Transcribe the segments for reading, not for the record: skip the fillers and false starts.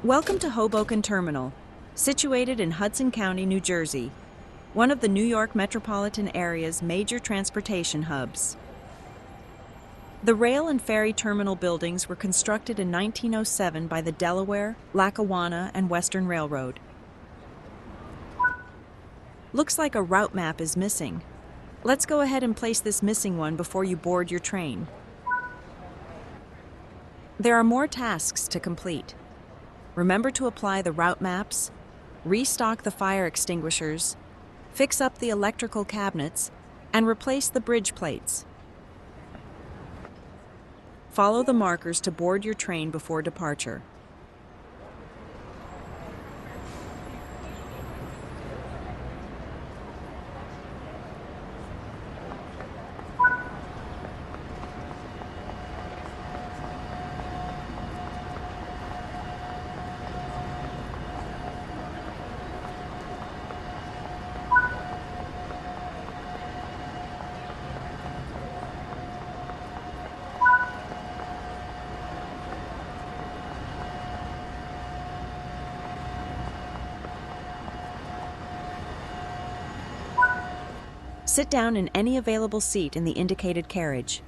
Welcome to Hoboken Terminal, situated in Hudson County, New Jersey, one of the New York metropolitan area's major transportation hubs. The rail and ferry terminal buildings were constructed in 1907 by the Delaware, Lackawanna, and Western Railroad. Looks like a route map is missing. Let's go ahead and place this missing one before you board your train. There are more tasks to complete. Remember to apply the route maps, restock the fire extinguishers, fix up the electrical cabinets, and replace the bridge plates. Follow the markers to board your train before departure. Sit down in any available seat in the indicated carriage.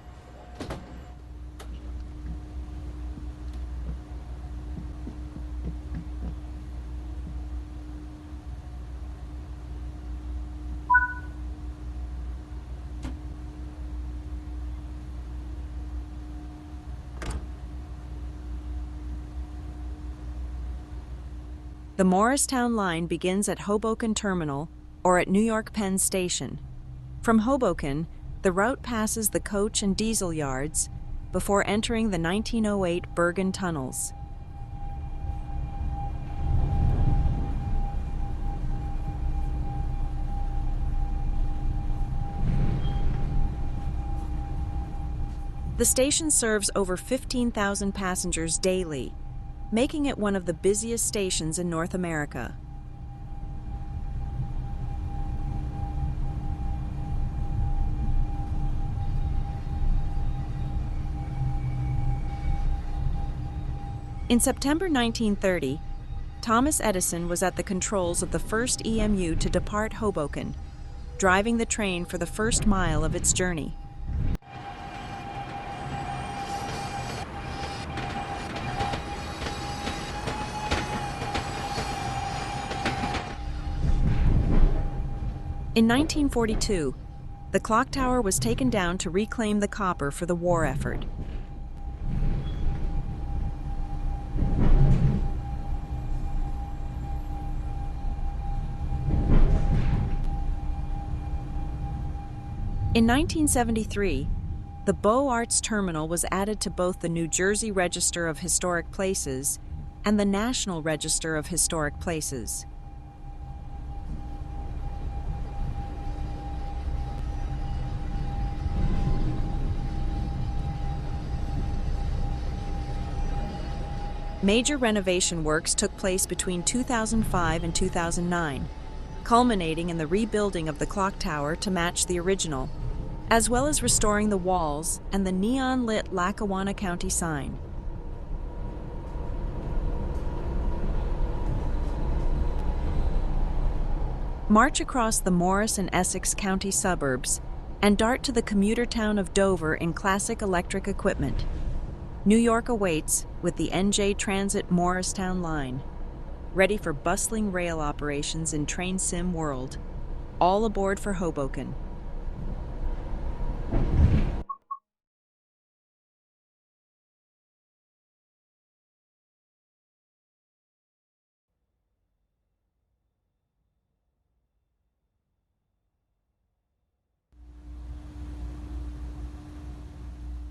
The Morristown line begins at Hoboken Terminal or at New York Penn Station. From Hoboken, the route passes the coach and diesel yards before entering the 1908 Bergen tunnels. The station serves over 15,000 passengers daily, making it one of the busiest stations in North America. In September 1930, Thomas Edison was at the controls of the first EMU to depart Hoboken, driving the train for the first mile of its journey. In 1942, the clock tower was taken down to reclaim the copper for the war effort. In 1973, the Beaux Arts Terminal was added to both the New Jersey Register of Historic Places and the National Register of Historic Places. Major renovation works took place between 2005 and 2009, culminating in the rebuilding of the clock tower to match the original, as well as restoring the walls and the neon-lit Lackawanna County sign. March across the Morris and Essex County suburbs and dart to the commuter town of Dover in classic electric equipment. New York awaits with the NJ Transit Morristown line, ready for bustling rail operations in train sim world. All aboard for Hoboken.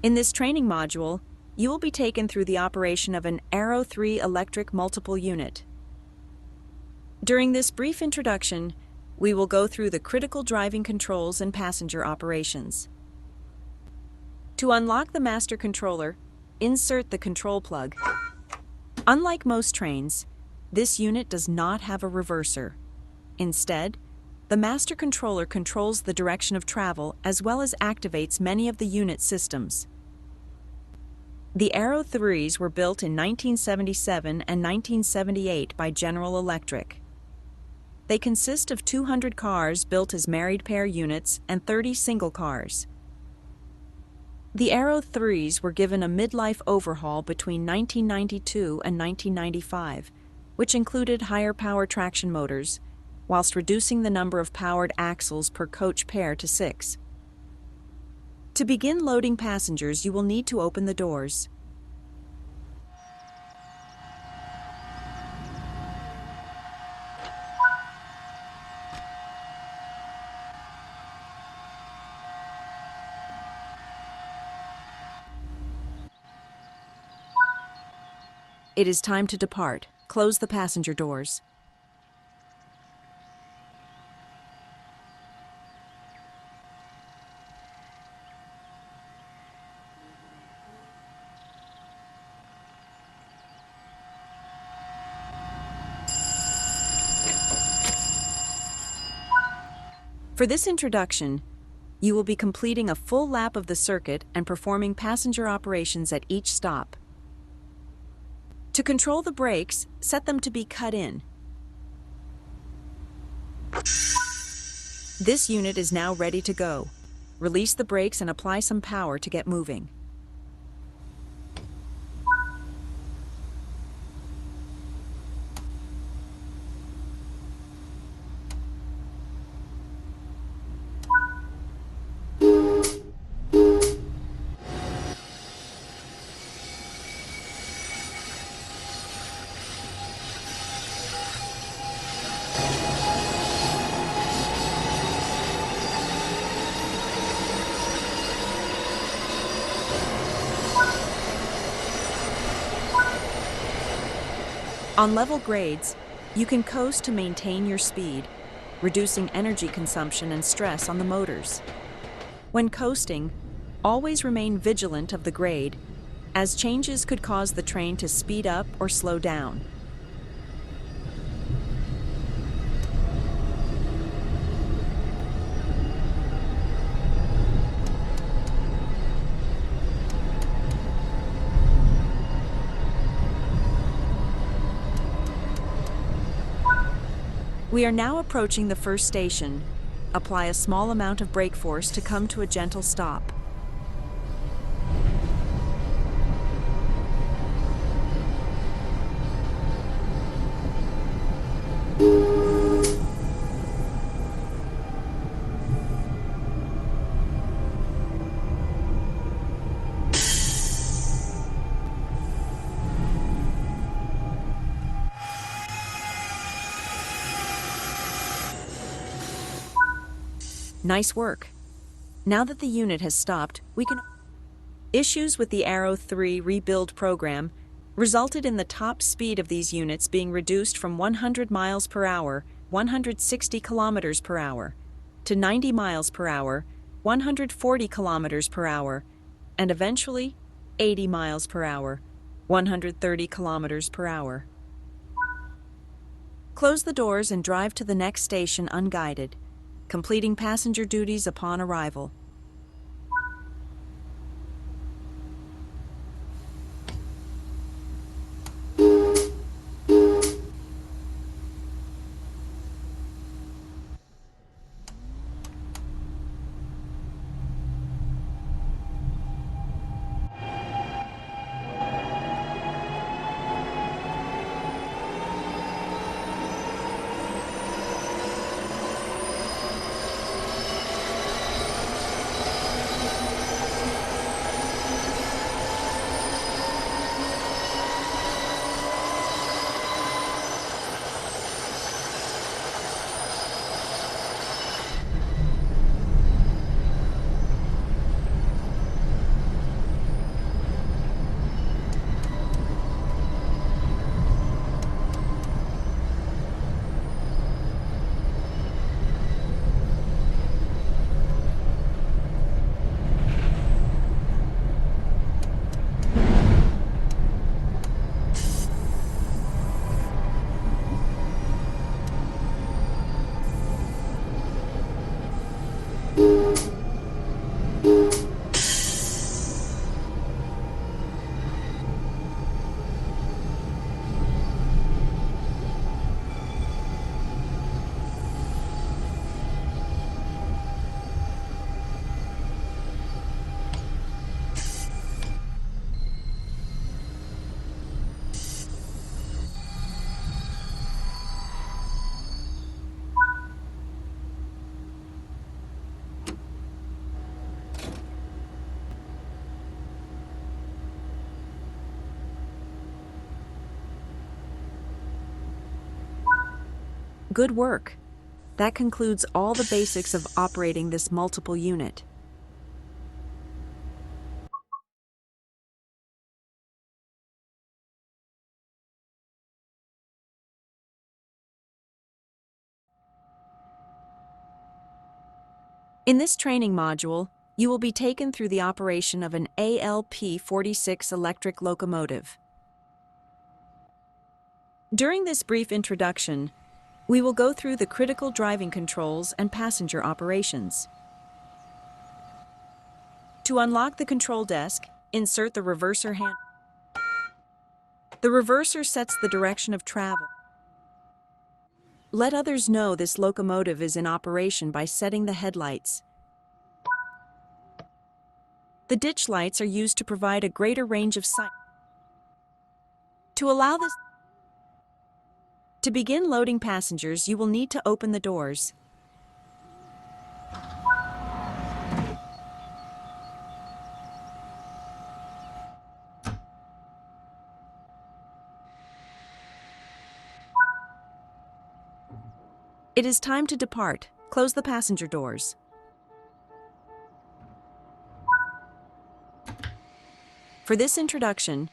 In this training module, you will be taken through the operation of an Aero 3 electric multiple unit. During this brief introduction, we will go through the critical driving controls and passenger operations. To unlock the master controller, insert the control plug. Unlike most trains, this unit does not have a reverser. Instead, the master controller controls the direction of travel as well as activates many of the unit systems. The Aero 3s were built in 1977 and 1978 by General Electric. They consist of 200 cars built as married pair units and 30 single cars. The Aero 3s were given a midlife overhaul between 1992 and 1995, which included higher power traction motors, whilst reducing the number of powered axles per coach pair to 6. To begin loading passengers, you will need to open the doors. It is time to depart. Close the passenger doors. For this introduction, you will be completing a full lap of the circuit and performing passenger operations at each stop. To control the brakes, set them to be cut in. This unit is now ready to go. Release the brakes and apply some power to get moving. On level grades, you can coast to maintain your speed, reducing energy consumption and stress on the motors. When coasting, always remain vigilant of the grade, as changes could cause the train to speed up or slow down. We are now approaching the first station. Apply a small amount of brake force to come to a gentle stop. Nice work. Now that the unit has stopped, we can... Issues with the Aero 3 rebuild program resulted in the top speed of these units being reduced from 100 miles per hour, 160 kilometers per hour, to 90 miles per hour, 140 kilometers per hour, and eventually 80 miles per hour, 130 kilometers per hour. Close the doors and drive to the next station unguided, completing passenger duties upon arrival. Good work. That concludes all the basics of operating this multiple unit. In this training module, you will be taken through the operation of an ALP-46 electric locomotive. During this brief introduction, we will go through the critical driving controls and passenger operations. To unlock the control desk, insert the reverser handle. The reverser sets the direction of travel. Let others know this locomotive is in operation by setting the headlights. The ditch lights are used to provide a greater range of sight. To begin loading passengers, you will need to open the doors. It is time to depart. Close the passenger doors. For this introduction,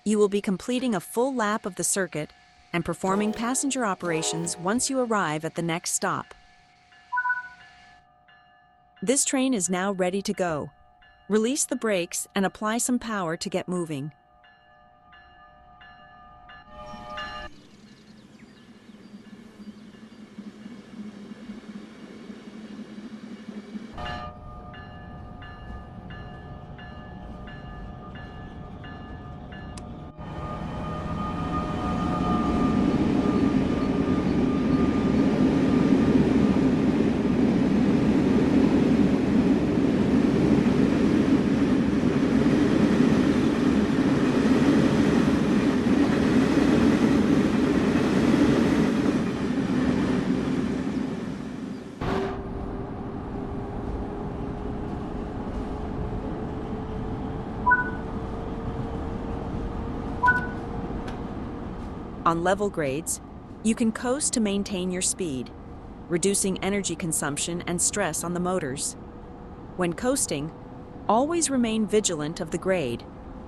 you will be completing a full lap of the circuit and performing passenger operations once you arrive at the next stop. This train is now ready to go. Release the brakes and apply some power to get moving. On level grades, you can coast to maintain your speed, reducing energy consumption and stress on the motors. When coasting, always remain vigilant of the grade,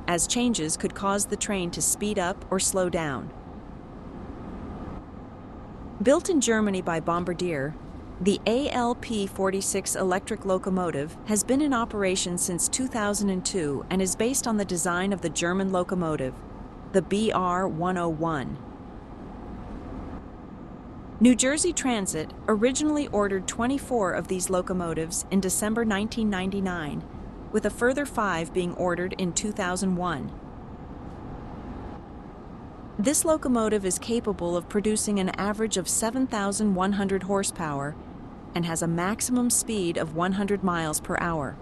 as changes could cause the train to speed up or slow down. Built in Germany by Bombardier, the ALP-46 electric locomotive has been in operation since 2002 and is based on the design of the German locomotive, the BR-101. New Jersey Transit originally ordered 24 of these locomotives in December 1999, with a further 5 being ordered in 2001. This locomotive is capable of producing an average of 7,100 horsepower and has a maximum speed of 100 miles per hour.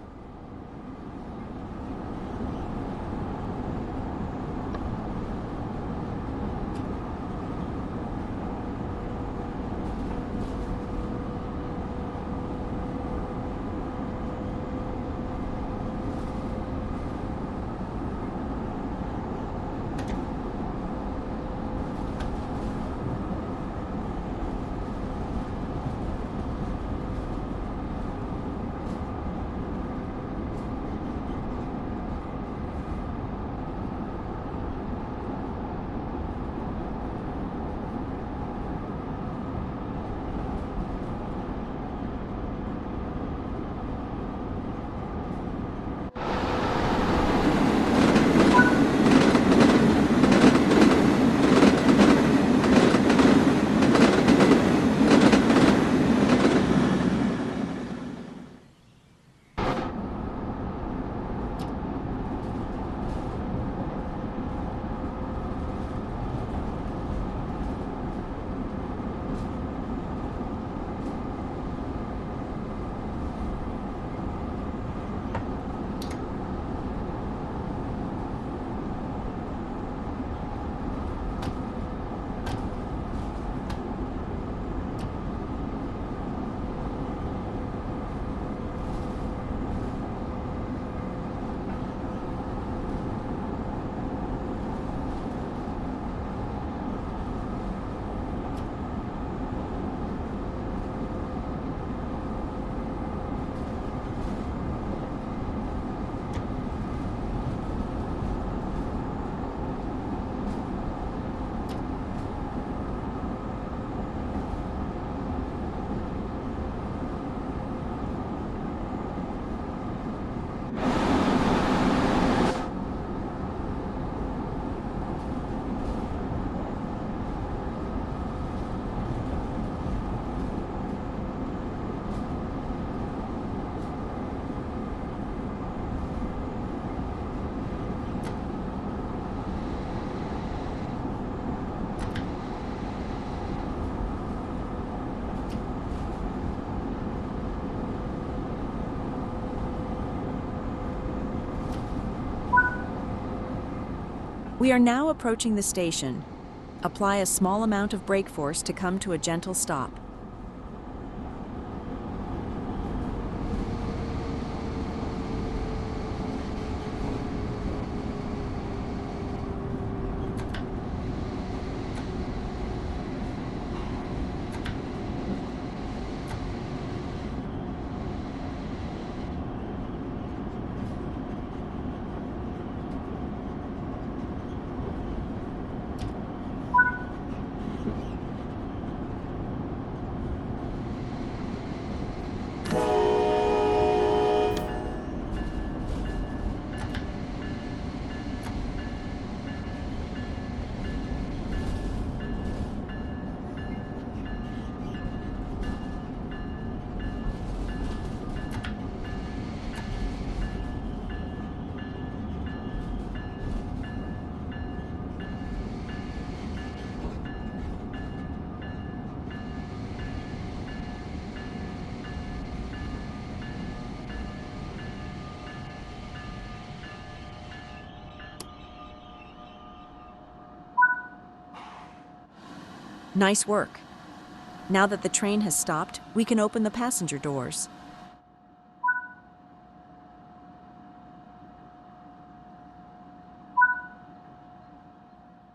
We are now approaching the station. Apply a small amount of brake force to come to a gentle stop. Nice work. Now that the train has stopped, we can open the passenger doors.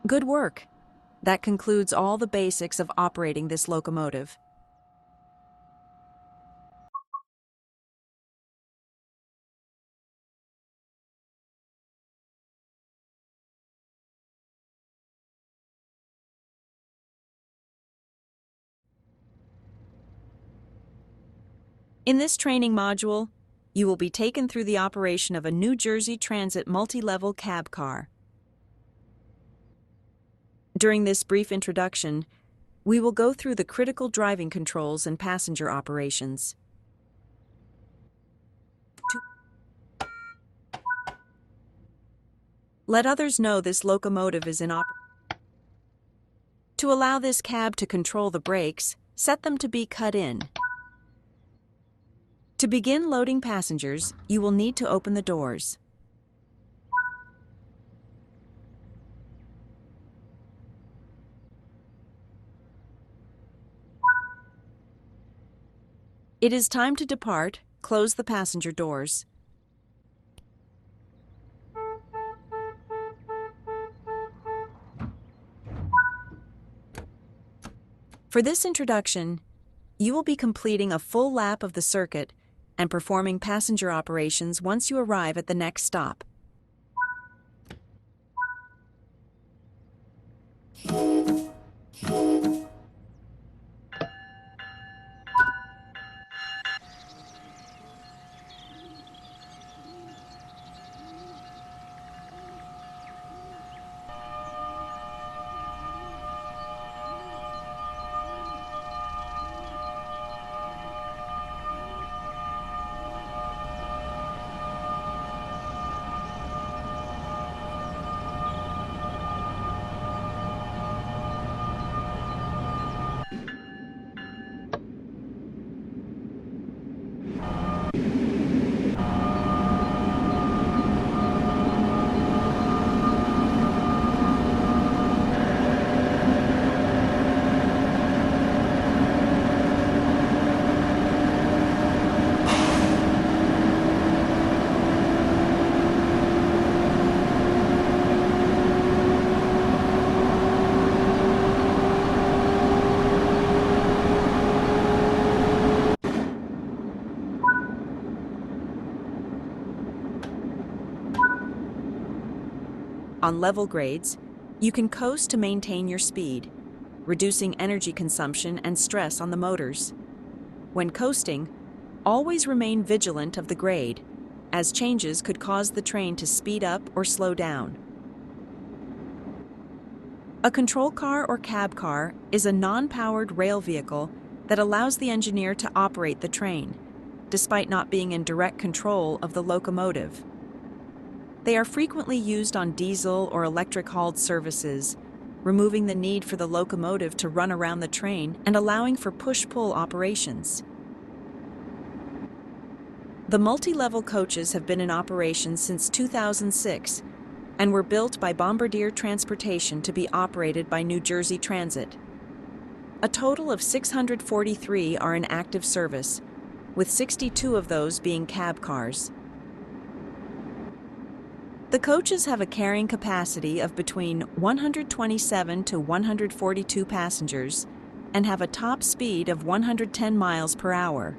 Good work. That concludes all the basics of operating this locomotive. In this training module, you will be taken through the operation of a New Jersey Transit multi-level cab car. During this brief introduction, we will go through the critical driving controls and passenger operations. Let others know this locomotive is in operation. To allow this cab to control the brakes, set them to be cut in. To begin loading passengers, you will need to open the doors. It is time to depart. Close the passenger doors. For this introduction, you will be completing a full lap of the circuit and performing passenger operations once you arrive at the next stop. On level grades, you can coast to maintain your speed, reducing energy consumption and stress on the motors. When coasting, always remain vigilant of the grade, as changes could cause the train to speed up or slow down. A control car or cab car is a non-powered rail vehicle that allows the engineer to operate the train, despite not being in direct control of the locomotive. They are frequently used on diesel or electric-hauled services, removing the need for the locomotive to run around the train and allowing for push-pull operations. The multi-level coaches have been in operation since 2006, and were built by Bombardier Transportation to be operated by New Jersey Transit. A total of 643 are in active service, with 62 of those being cab cars. The coaches have a carrying capacity of between 127 to 142 passengers and have a top speed of 110 miles per hour.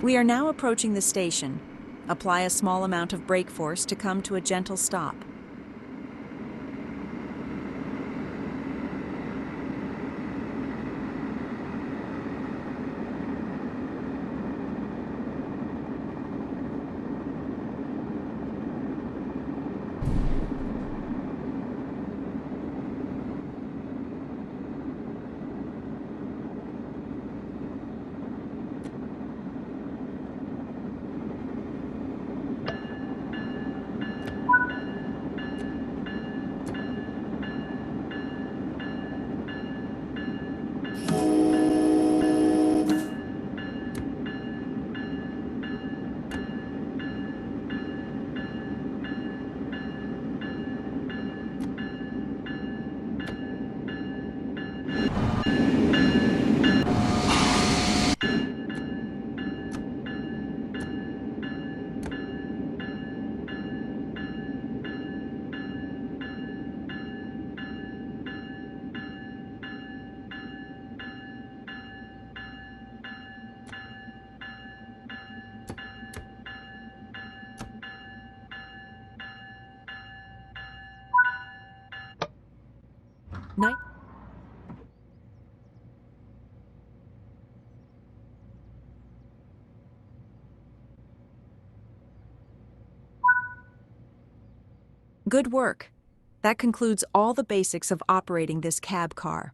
We are now approaching the station. Apply a small amount of brake force to come to a gentle stop. Night. Good work. That concludes all the basics of operating this cab car.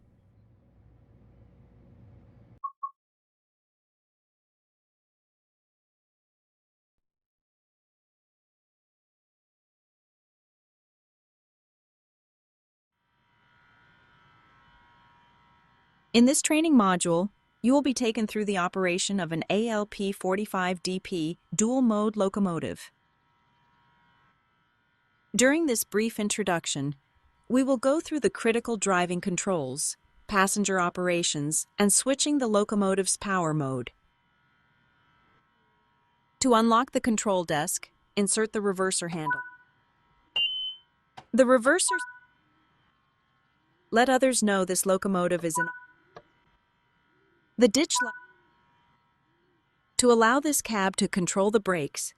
In this training module, you will be taken through the operation of an ALP-45DP dual-mode locomotive. During this brief introduction, we will go through the critical driving controls, passenger operations, and switching the locomotive's power mode. To unlock the control desk, insert the reverser handle. The reverser. Let others know this locomotive is in the ditch light. To allow this cab to control the brakes.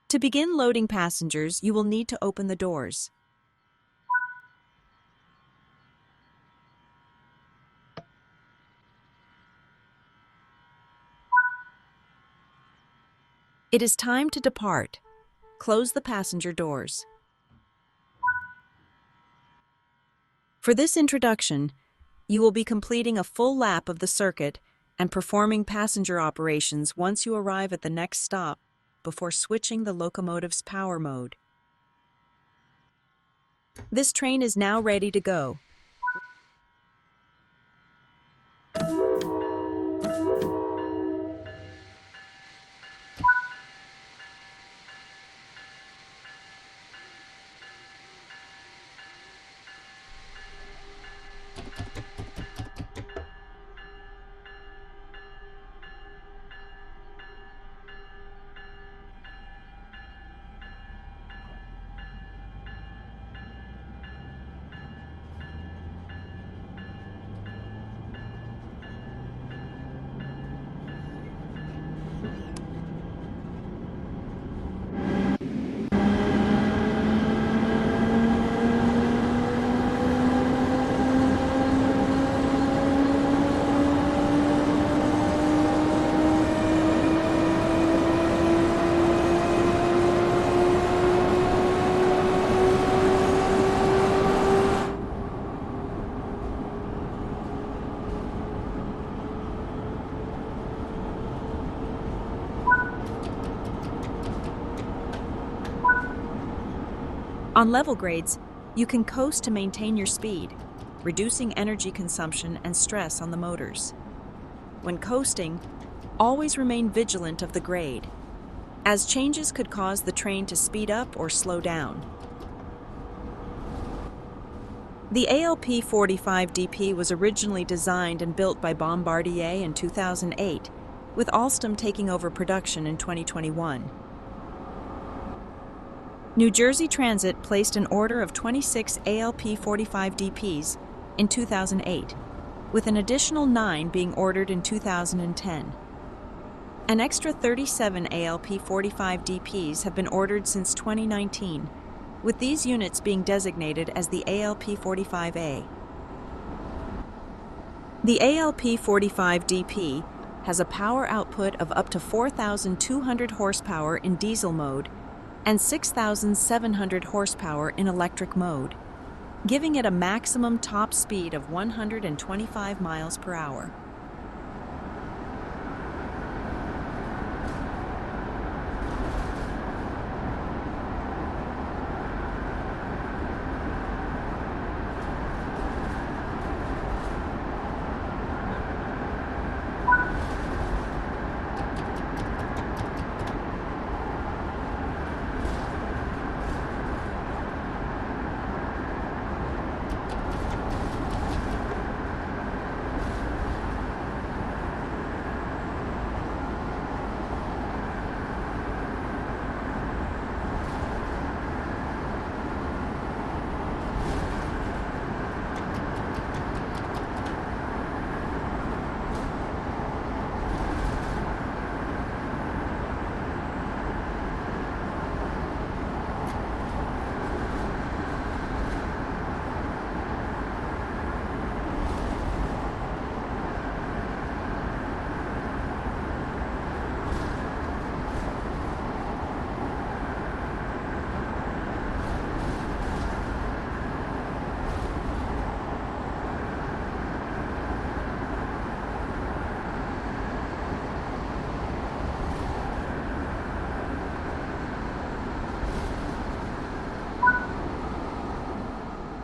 To begin loading passengers, you will need to open the doors. It is time to depart. Close the passenger doors. For this introduction, you will be completing a full lap of the circuit and performing passenger operations once you arrive at the next stop before switching the locomotive's power mode. This train is now ready to go. On level grades, you can coast to maintain your speed, reducing energy consumption and stress on the motors. When coasting, always remain vigilant of the grade, as changes could cause the train to speed up or slow down. The ALP-45DP was originally designed and built by Bombardier in 2008, with Alstom taking over production in 2021. New Jersey Transit placed an order of 26 ALP-45DPs in 2008, with an additional 9 being ordered in 2010. An extra 37 ALP-45DPs have been ordered since 2019, with these units being designated as the ALP-45A. The ALP-45DP has a power output of up to 4,200 horsepower in diesel mode and 6,700 horsepower in electric mode, giving it a maximum top speed of 125 miles per hour.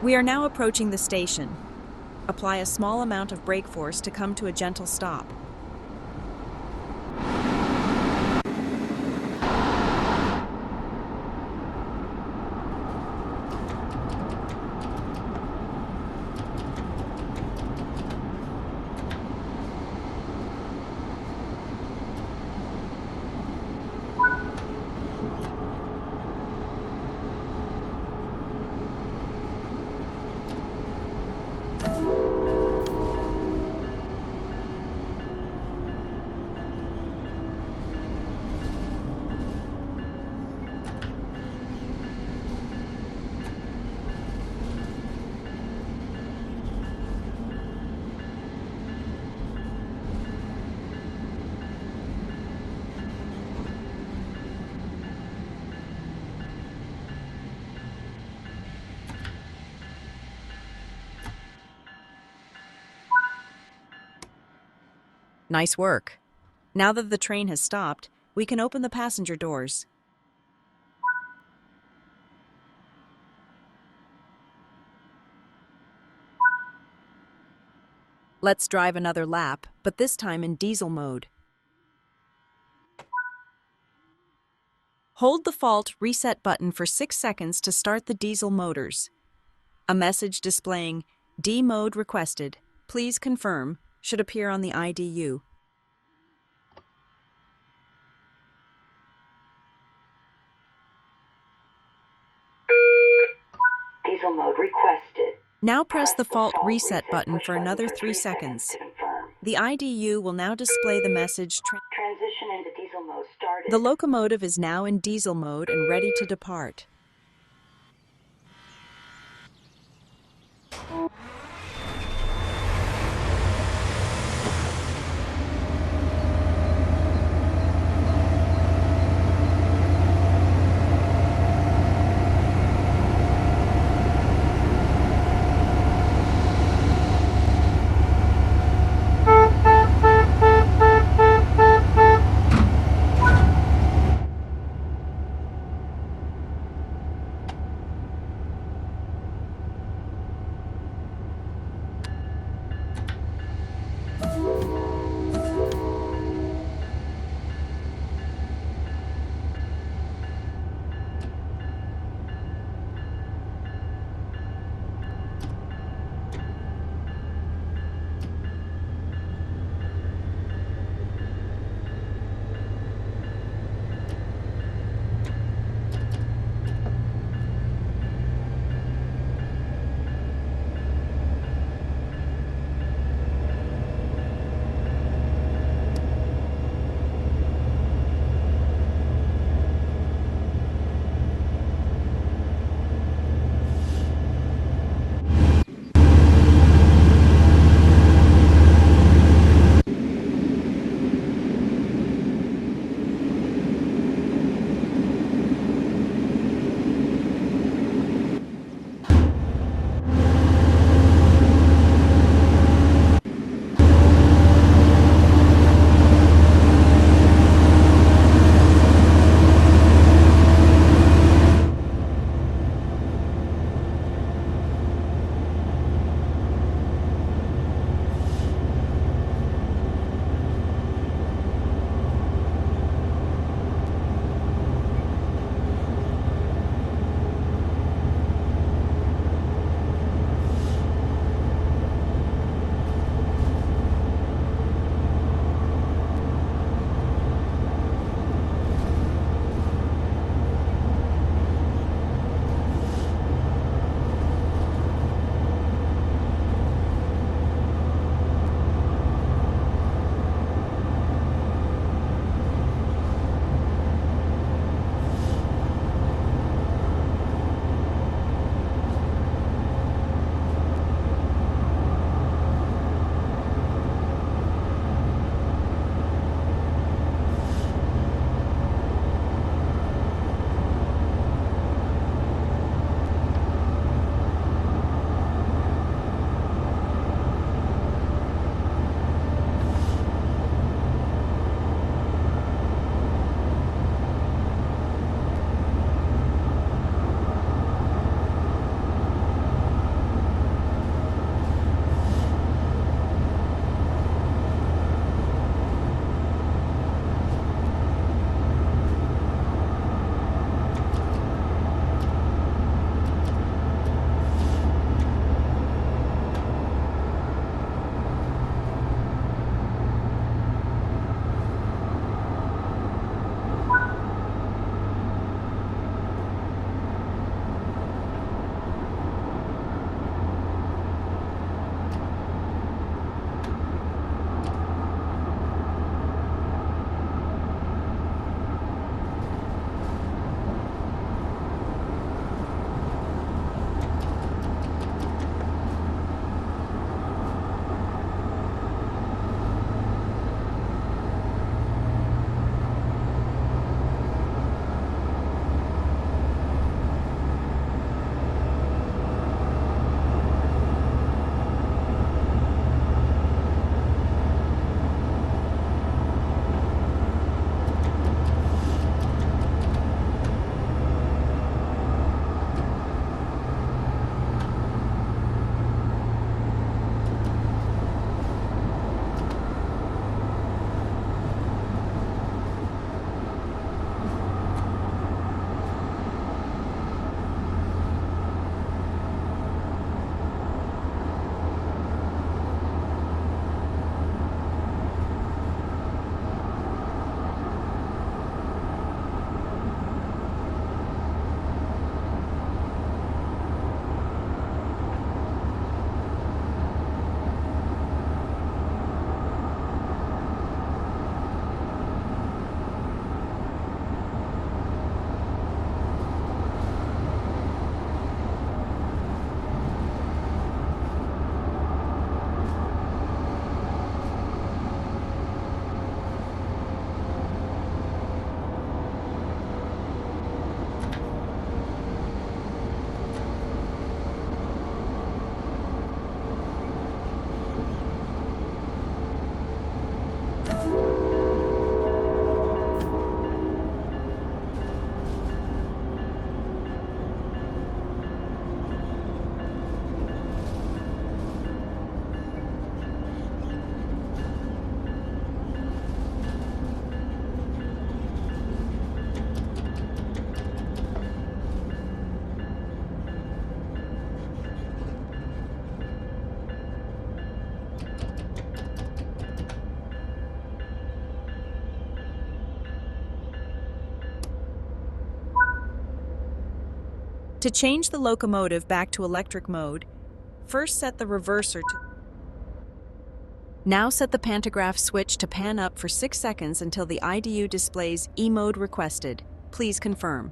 We are now approaching the station. Apply a small amount of brake force to come to a gentle stop. Nice work. Now that the train has stopped, we can open the passenger doors. Let's drive another lap, but this time in diesel mode. Hold the fault reset button for 6 seconds to start the diesel motors. A message displaying D mode requested, please confirm, should appear on the IDU. Diesel mode requested. Now press the fault reset button for another 3 seconds. The IDU will now display the message Transition into diesel mode started. The locomotive is now in diesel mode and ready to depart. To change the locomotive back to electric mode, first set the reverser to... Now set the pantograph switch to pan up for 6 seconds until the IDU displays E-mode requested. Please confirm.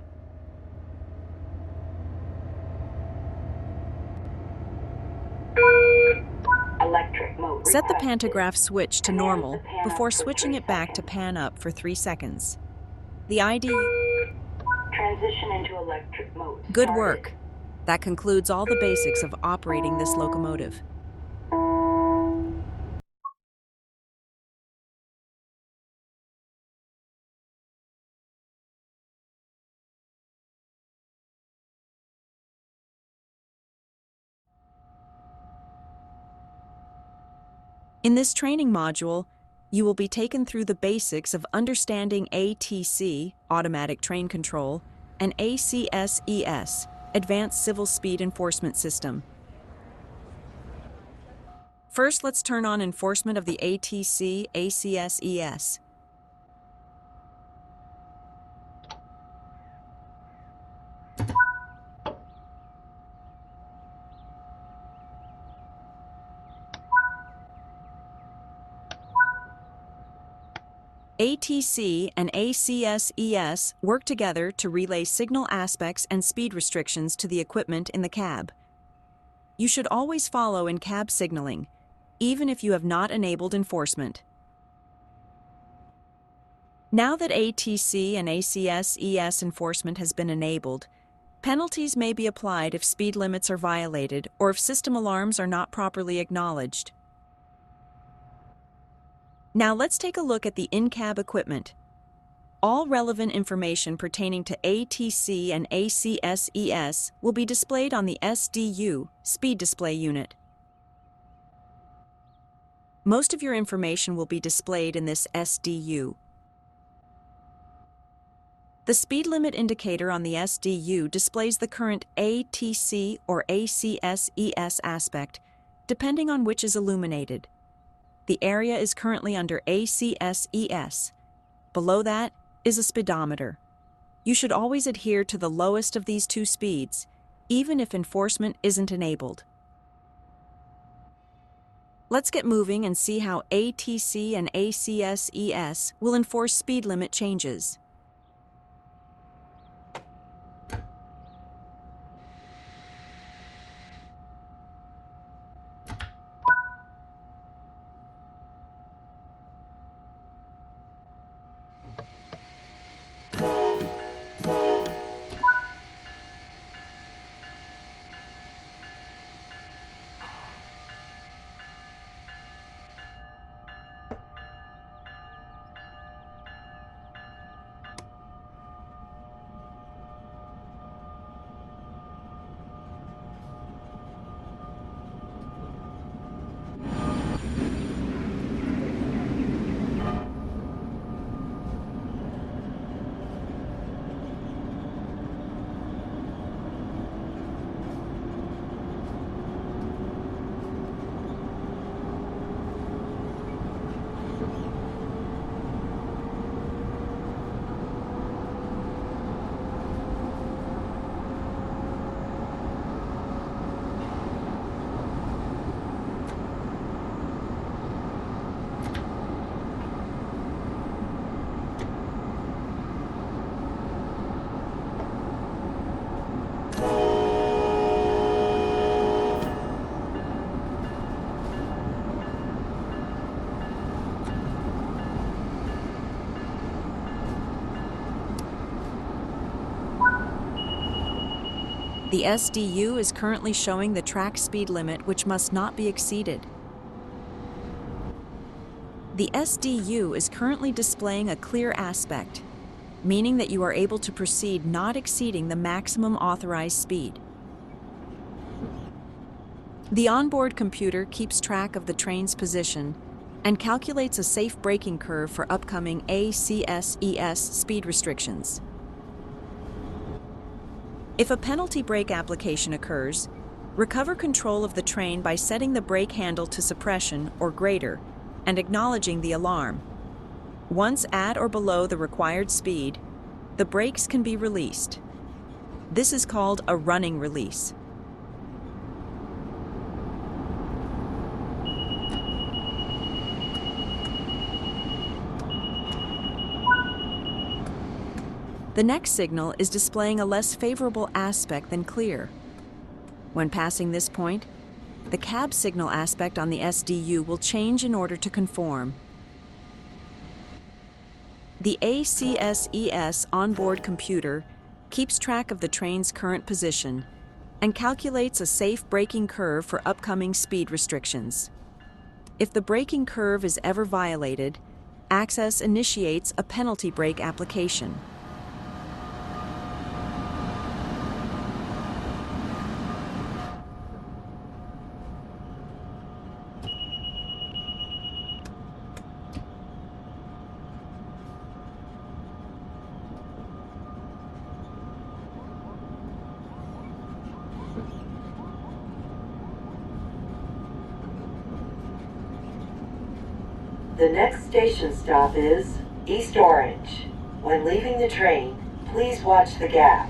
Electric mode Set the requested. pantograph switch to Command normal the pan before up for switching 3 it back to seconds. pan up for 3 seconds. The IDU... Transition into electric mode Good started. work. That concludes all the basics of operating this locomotive. In this training module, you will be taken through the basics of understanding ATC, Automatic Train Control, and ACSES, Advanced Civil Speed Enforcement System. First, let's turn on enforcement of the ATC, ACSES. ATC and ACSES work together to relay signal aspects and speed restrictions to the equipment in the cab. You should always follow in-cab signaling, even if you have not enabled enforcement. Now that ATC and ACSES enforcement has been enabled, penalties may be applied if speed limits are violated or if system alarms are not properly acknowledged. Now let's take a look at the in-cab equipment. All relevant information pertaining to ATC and ACSES will be displayed on the SDU, Speed Display Unit. Most of your information will be displayed in this SDU. The speed limit indicator on the SDU displays the current ATC or ACSES aspect, depending on which is illuminated. The area is currently under ACSES. Below that is a speedometer. You should always adhere to the lowest of these two speeds, even if enforcement isn't enabled. Let's get moving and see how ATC and ACSES will enforce speed limit changes. The SDU is currently showing the track speed limit, which must not be exceeded. The SDU is currently displaying a clear aspect, meaning that you are able to proceed not exceeding the maximum authorized speed. The onboard computer keeps track of the train's position and calculates a safe braking curve for upcoming ACSES speed restrictions. If a penalty brake application occurs, recover control of the train by setting the brake handle to suppression or greater and acknowledging the alarm. Once at or below the required speed, the brakes can be released. This is called a running release. The next signal is displaying a less favorable aspect than clear. When passing this point, the cab signal aspect on the SDU will change in order to conform. The ACSES onboard computer keeps track of the train's current position and calculates a safe braking curve for upcoming speed restrictions. If the braking curve is ever violated, Access initiates a penalty brake application. The next station stop is East Orange. When leaving the train, please watch the gap.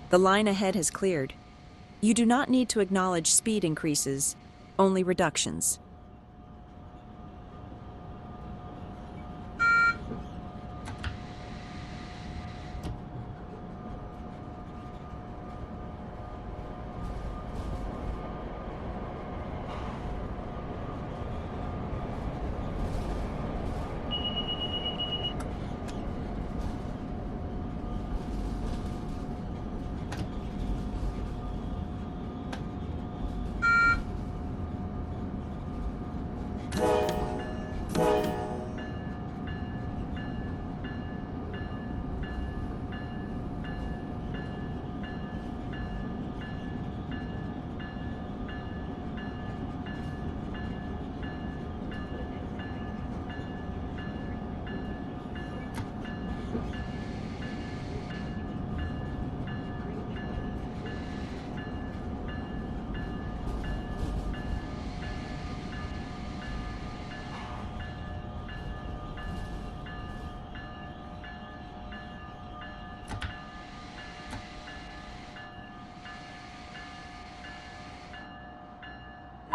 The line ahead has cleared. You do not need to acknowledge speed increases, only reductions.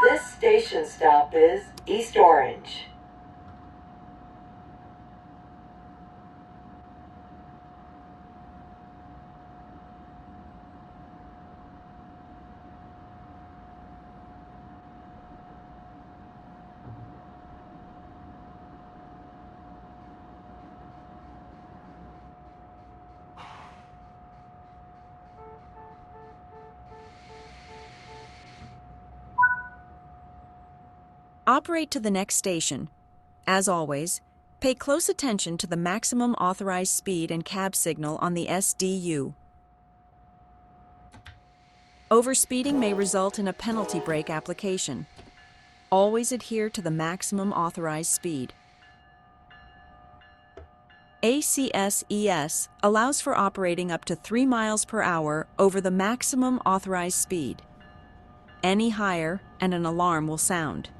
This station stop is East Orange. Operate to the next station. As always, pay close attention to the maximum authorized speed and cab signal on the SDU. Overspeeding may result in a penalty brake application. Always adhere to the maximum authorized speed. ACSES allows for operating up to 3 miles per hour over the maximum authorized speed. Any higher and an alarm will sound.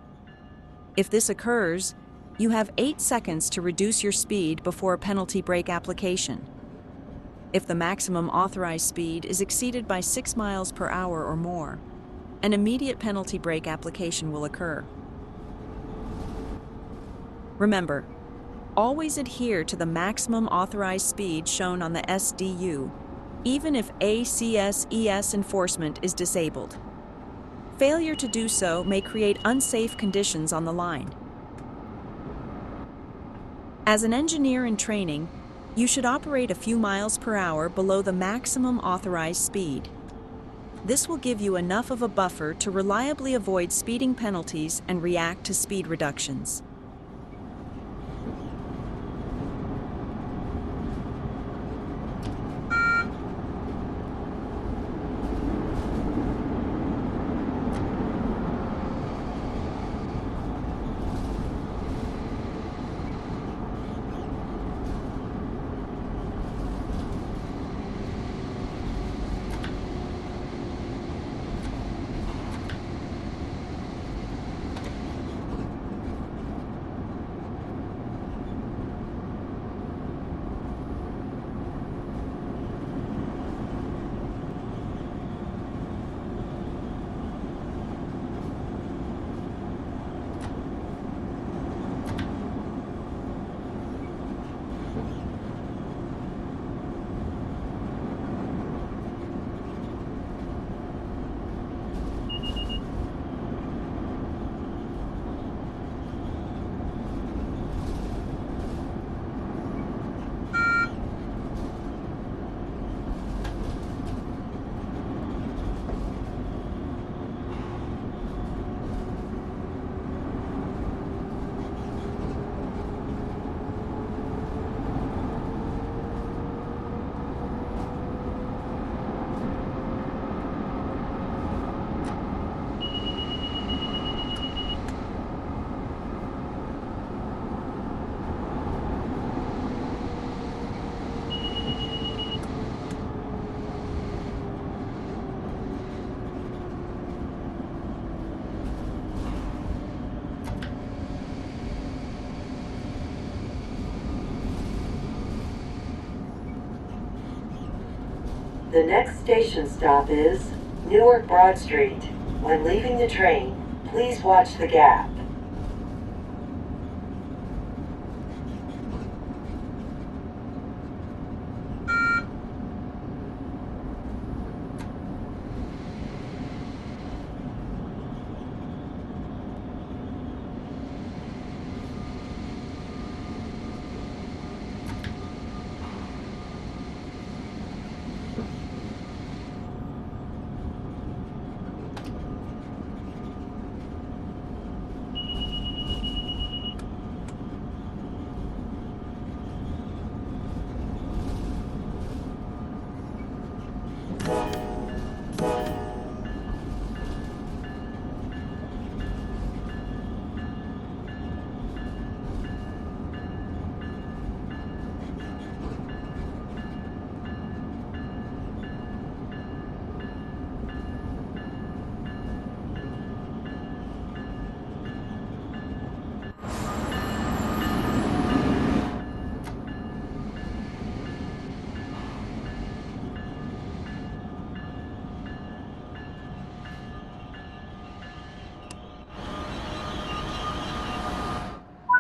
If this occurs, you have 8 seconds to reduce your speed before a penalty brake application. If the maximum authorized speed is exceeded by 6 miles per hour or more, an immediate penalty brake application will occur. Remember, always adhere to the maximum authorized speed shown on the SDU, even if ACSES enforcement is disabled. Failure to do so may create unsafe conditions on the line. As an engineer in training, you should operate a few miles per hour below the maximum authorized speed. This will give you enough of a buffer to reliably avoid speeding penalties and react to speed reductions. The next station stop is Newark Broad Street. When leaving the train, please watch the gap.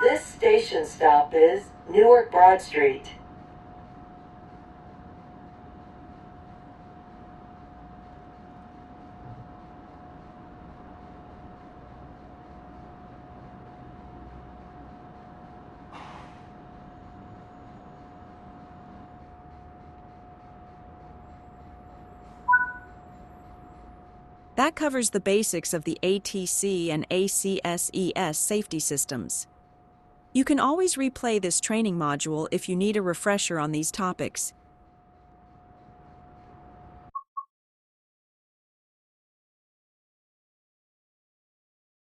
This station stop is Newark Broad Street. That covers the basics of the ATC and ACSES safety systems. You can always replay this training module if you need a refresher on these topics.